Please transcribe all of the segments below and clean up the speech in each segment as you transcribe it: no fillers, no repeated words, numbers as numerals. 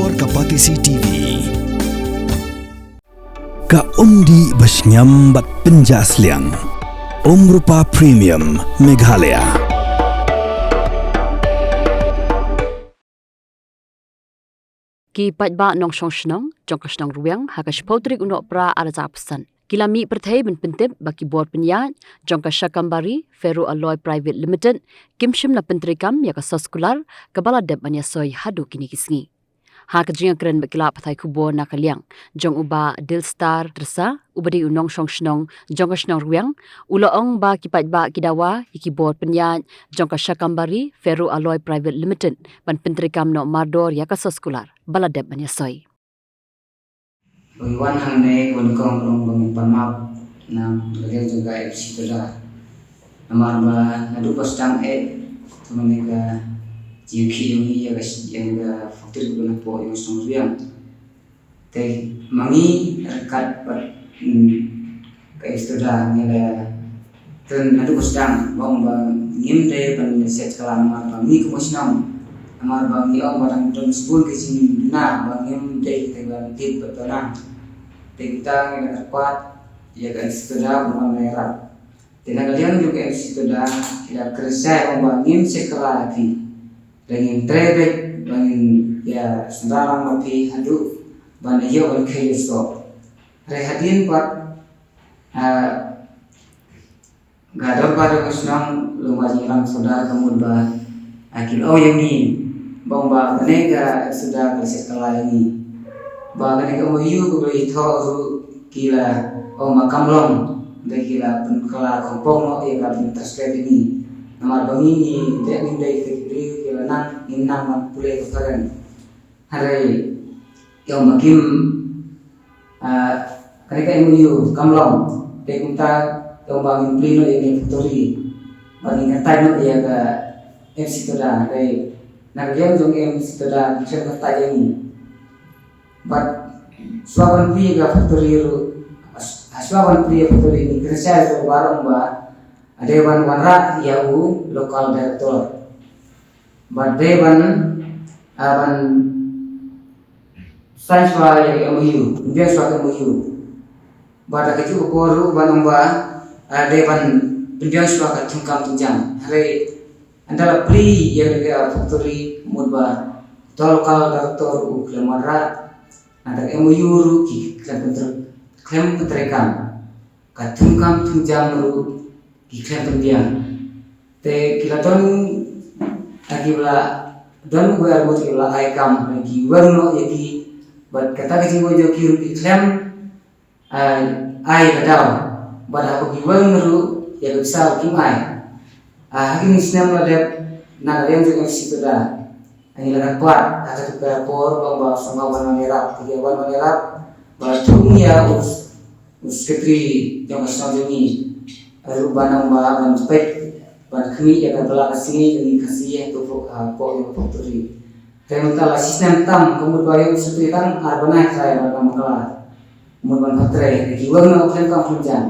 Bor Kapatisi TV. Ka undi basnyam bat penjasliang. Rupa Premium Meghalaya. Ki patba nong song shnong, jong kashnong ruang, hakash potrik unok pra ala zapsan. Kilami perthai ben pentip baki board penyat, jong kasyakambari, Ferro Alloy Private Limited, kimshim na pentrikam ya kasoskular, kabala deb soy hadu kini kisngi. Ha kajinga keren bakila pathai kubo na kaliang, jong uba Dilstar tersa, ubadi unong song shnong, jong kashnong ruang, uloong ba kipatba kidawa, iki board penyat, jong kasyakambari, Ferro Alloy Private Limited, ban pentrikam no mardor ya kasoskular, bala deb soy. Bagaimana hande konkong bang pamap na lagyan juga FC tada namar ba nadu pastang tumane ka jiki yungi ya gas yang ga faktir guna po yung sungriang te mangi rekat pat ka tada ngela ten nadu pastang bang ngim de pan set kalam mar mi ko mosnam amar bang yo barang ton school ke sini na bang ngim de te ban tip patana kita yang terkuat ya kan sudah merah. Dan kalian juga sudah tidak kerja membangun sekolah lagi. Dengan trade dengan ya sendalang mati hadu banyak yang berkaitan. Rehadin buat gadar pada musnam lumba jiran sudah kemudian akil yang ini bangba mereka sudah bersekolah ini. Bagan ika moyu ko ito kila o makamlong de kila kala kompong no ika translate ini namar bangi ni de min de kila nan inna pule ko karen hare yo makim kaneka moyu kamlong de kunta yo bangin plino ini futori bangin katai no ya ka FC toda de nagyang jong MC toda kisah katai ini but swaban priya factory swaban priya factory ni kerja itu barang ba dewan wanra yau local director but dewan aban saiswa yang MOU biasa MOU pada keju poru banang ba dewan biasa ka tungkam tunjang hari antara pri yang factory mudba local director uklemara ada MOU ki klaim penterekam katumkam tunjang ru ki klaim pendiang te kilaton akibla don gue arbo kibla aikam ki warno yaki bat kata kecing gue joki ki klaim ai kadau bat aku ki warno ya bisa kim ai hakim islam ladep na yang juga situ dah ini lagan kuat ada juga por lomba sama warna merah tiga warna merah batung ya usketri yang asal ini rubah nama dan spek ban kini ya kabela kasih ini kasih itu po yang factory kalau sistem tam kemudian usketri kan arbana saya dalam kelas kemudian factory di warna uklan kampungjan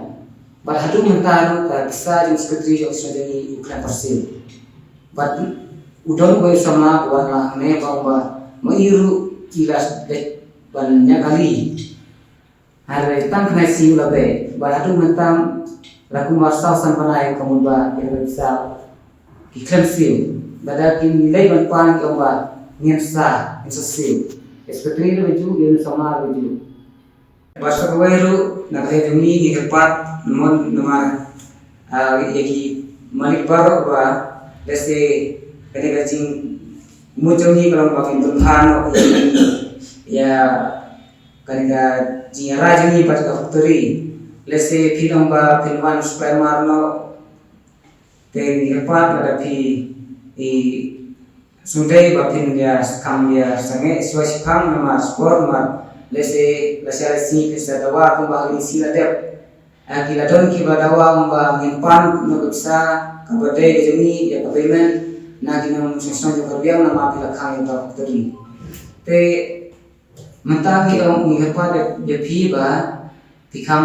bar hadu mentaru bisa usketri yang asal ini uklan persil bat udon gue sama warna ne bahwa meiru kilas dek banyak kali hari tang kena siu labe baratu mentam laku masal sampai kemudian kita bisa iklan siu pada kini nilai bantuan kemudian nyensa siu seperti itu yang sama itu bahasa keweru nakre demi dihepat nomor yaki malik baru bah desi ketika cing muncul kalau pakai tuhan ya ketika cing raja ni pada factory lese film ba filman supaya marno te apa pada i sundai ba film dia skam dia sange suasi kam nama sport mar lese si bisa dawa kumba ini sila dep akila don ki ba dawa ba ngimpan no bisa kabade jemi ya kabemen nagi nam sesong jo kerbiang nama pila kang yang factory te mentagi om ngepa de piba tikam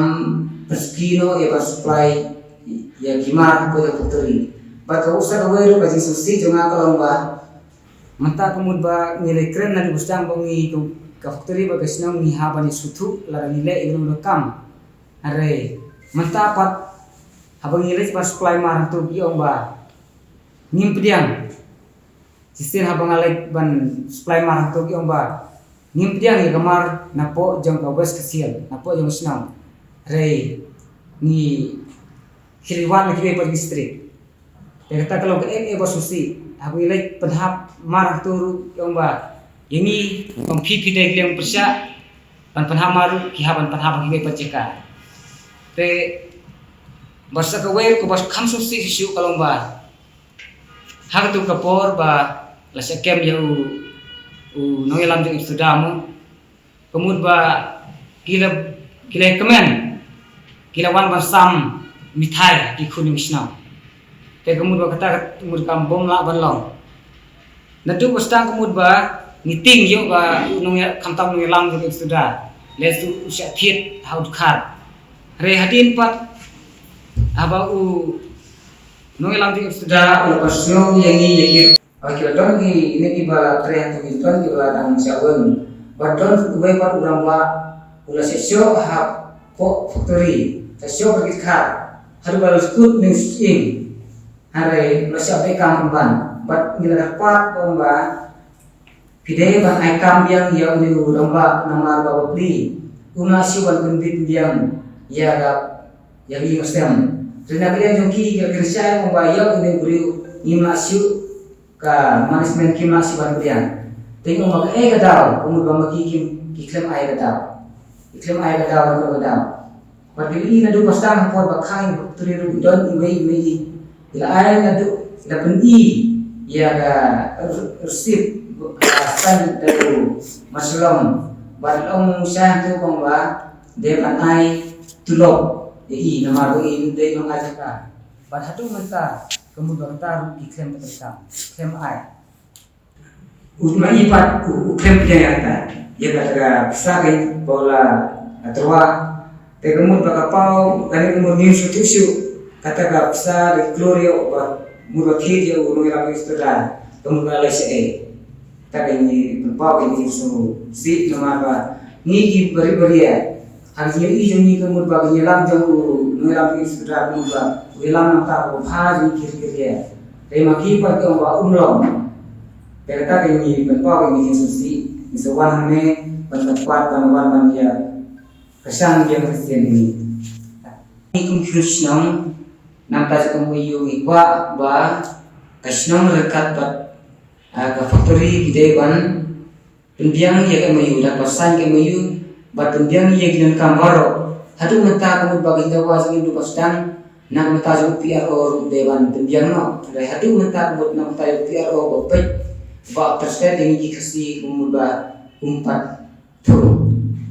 perskino ya supply ya gimana ko de factory ba ka usa ka wero ka susi jo nga kalong ba manta kemud ba nilai keren na dibustang bongi tu ka factory ba kasna ni habani sutu la nilai ilmu rekam are manta pat habang nilai pas supply mar tu biong ba nim pediang sistem habang alek ban supply mar tu biong ba nim pediang ya kamar napo jong ka west kasial napo jong snam re ni khiliwan ki pa district kata kalau ke bos susi habang nilai penhap mar tu biong ba ini pempipi dai yang persya pan penhamaru ki haban penhap ki pa ceka te basa ka wel ko bas kham susi siu kalomba hak tu kapor ba la sekem ya u no yalam jeng sudamu kemud ba kila kemen kila wan basam mithai ki khuni misna te kemud ba kata kemud kampung la banlong natu bastang kemud ba ngiting yo ba no khamtam no yalam jeng suda lesu usya thiet haud khat re hadin pat aba u no yalam jeng suda ul pasyo yangi yakir akira don ini iba tren tu don iba dang syawen badon ubai par urang wa ula sesyo ha po factory sesyo pergi khat haru balus kut news in hare masya be kam ban bat ngila pat bomba pide ban ai kam yang ya uni urang wa namar ba bli una siwan bendit yang ya ga yang ini stem rena kalian jongki kerja bomba ya uni bri imasyu ka management ki masih bandian tengo mag kadaw kung ba magikim kiklem ay kadaw iklem ay kadaw ko kadaw pagili na do basta ko ba kain factory ru don iway ila ay na do ila pendi ya ga resip san do maslom balong sa to bang ba de manay tulog i namar ko in de yung ajaka ban hatu menta kemudian taruh di klaim mereka, klaim ai. Utma ipat klaim dia ada, ia kata sagai bola atwa, tegumur bakapau, kani umur new sutiu kata kapsa di glorio ba murathi dia ulu yang istirahat, kemudian lese, tak ini berpau ini su si nama ba ni beri ya. Hari ini joni kemudian bagi nyelam jauh nyelam istirahat kemudian wilam tak bahari kiri-kiri tema kipat ke wa umlom perkata ini benpau ini susi misawan me pendapat panwan dia kesan dia Kristen ini conclusion nampak kemuyu ikwa ba kasnong rekat pat ka factory gideban pendiang ya kemuyu dapat san kemuyu bat pendiang ya gidan kambaro hadu menta kemudian bagi dawa sing du pasdan nak mentajuk PRO dewan pendiang no dari hadu mentak buat nak mentajuk PRO bopet ba terset ini dikasih umurba umpat tu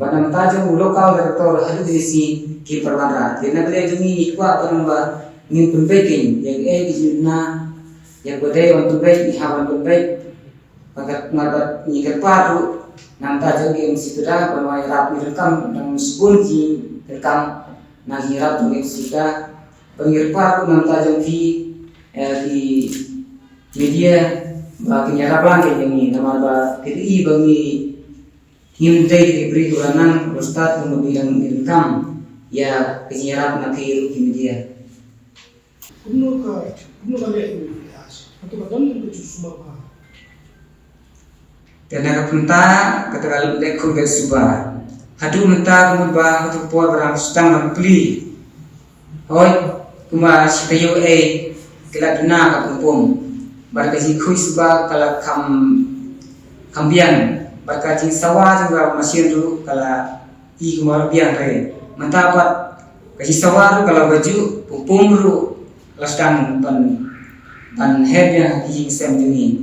ba nak mentajuk lokal rektor hadu disi ki perwara dina beli jumi ikwa penamba ngin pembekin yang dijuna yang bodai untuk baik ihawan pembek pakat ngabat nyikat padu nak mentajuk yang situdah penwai rap rekam dan sebun ki rekam nak hirap dengan sida pengirpa pun nanti di media bagi nyarapan kayak ini nama ba KTI bagi himdai diberi turanan ustad kemudian income ya penyerap nanti di media. Kuno kali ini atau kadang itu cuma apa? Karena kepunta kata lekung bersubah. Hadu mentah kemudian untuk puan berang sedang membeli. Hoi kuma sitayo kila duna ka kumpum barkaji khuisba kala kambian barkaji sawa juga masih dulu kala i kumar bian re mantapat kaji sawa kala baju kumpum ru lastan ban hernya ki sem juni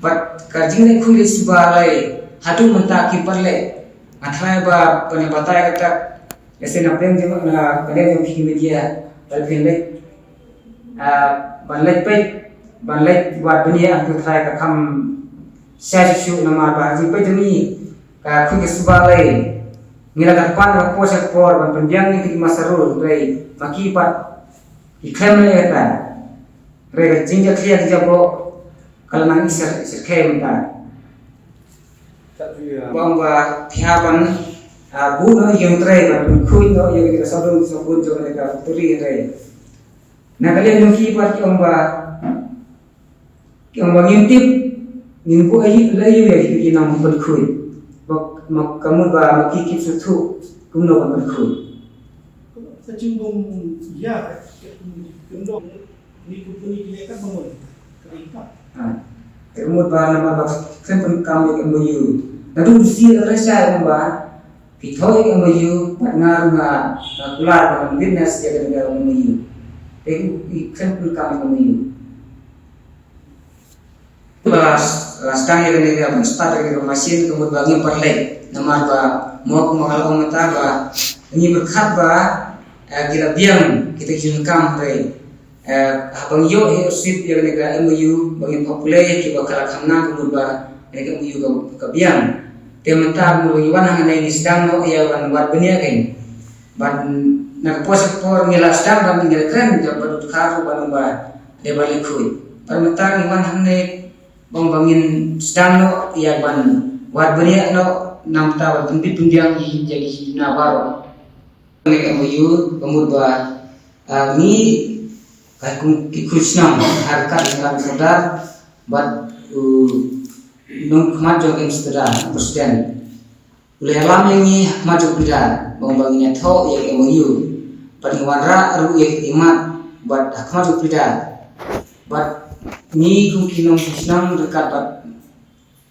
bat kaji ne khuisba lai hatu menta ki parle athai ba pane bataya kata ese napeng jema na kale ki media Alhamdulillah, banlek buat dunia aku try kakam saya syuk nama bahasa pejami kakui kesubalai ngira kapan aku posak por ban pendiang ni masarul rei maki pat ikham le kata rei jinja clear jabo kalau nang serkai mentah bahwa tiapan bu no yang tray ban kui no yang kita sabun jo mereka turi tray nah kalian mungkin part yang ngintip ngimpu ayi layu ya kita nam ban kui mak kamu ba makikip sutu kumno ban kui Secimbung ya, kendor ni kupuni kita bangun kereta. Kemud ba nama ba sempun kami kemuyu. Nadu si rasa ba pitoi kemuyu pangar nga kular ba business ya dengan kemuyu. Sempun kami kemuyu. Lastang ya dengan start dengan mesin kemud ba ngimpat lek. Nama ba mau mahal mata ba ini berkat ba kita biang kita jengkam dari habang yo sip yang nega MOU bagi populer kita kalau kena kemudian nega MOU ke biang teman-teman bagi wan hanya ini sedang no ya wan buat benia kan ban nak posipor ngilas sedang ban ngilas keren dapat karu ban ban dia balik kui teman-teman wan hanya bangin sedang no ya ban buat benia no nam tahu tempat tundiang jadi nawaro MOU kemudian ni kung kikusnam harkat dengan sadar buat nung maju ke istana presiden lelam ini maju pida bangunnya tho ya MOU paniwara ru ya imat buat maju pida buat ni kung kinong kisnam dekat buat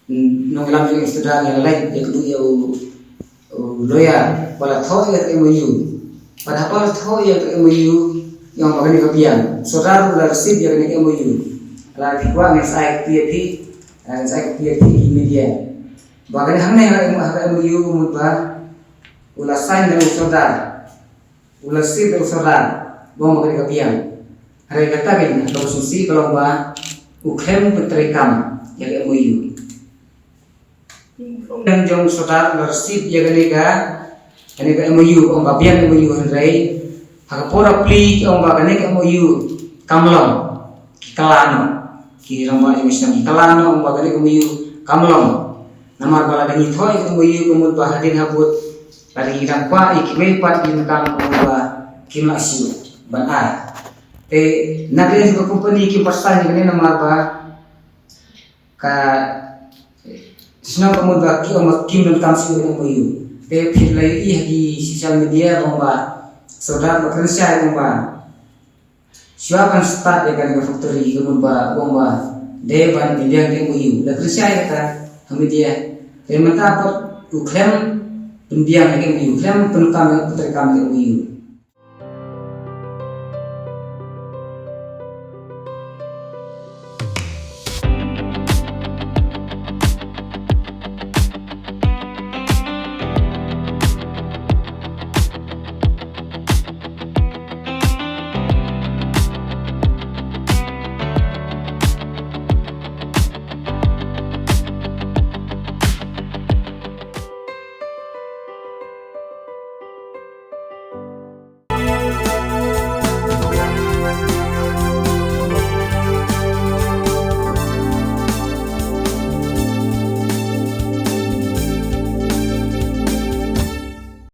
nung lelam ke istana yang lain ya kudu ya loya wala tho ya MOU padahal tho ya MOU yang makan kebiang saudara bersih yang ini MOU lagi gua ngesai PAP di media bahkan hanya MOU kemudian ulasan dari saudara ulasih dari saudara gua makan kebiang hari kata kan kalau susi kalau gua uklem berterikam yang MOU dan jong saudara bersih yang ini MOU om babian MOU hari Hakapora pli om bagane MOU kamlong kalano ki ramba emission kalano om bagane MOU kamlong namar bala dangi thoi MOU kumul bahadin habut lagi hidang kwa ikime pat din kam kumba kimasiu banai te nagre ko company ki pasan ni namar ba ka sino kumul ba ki om kim kam siu MOU te philai di social media bomba saudara bekerja bomba siapa start dengan factory bomba dewan bidang MOU bekerja kata media teman apa uklem pendiam MOU uklem penukam MOU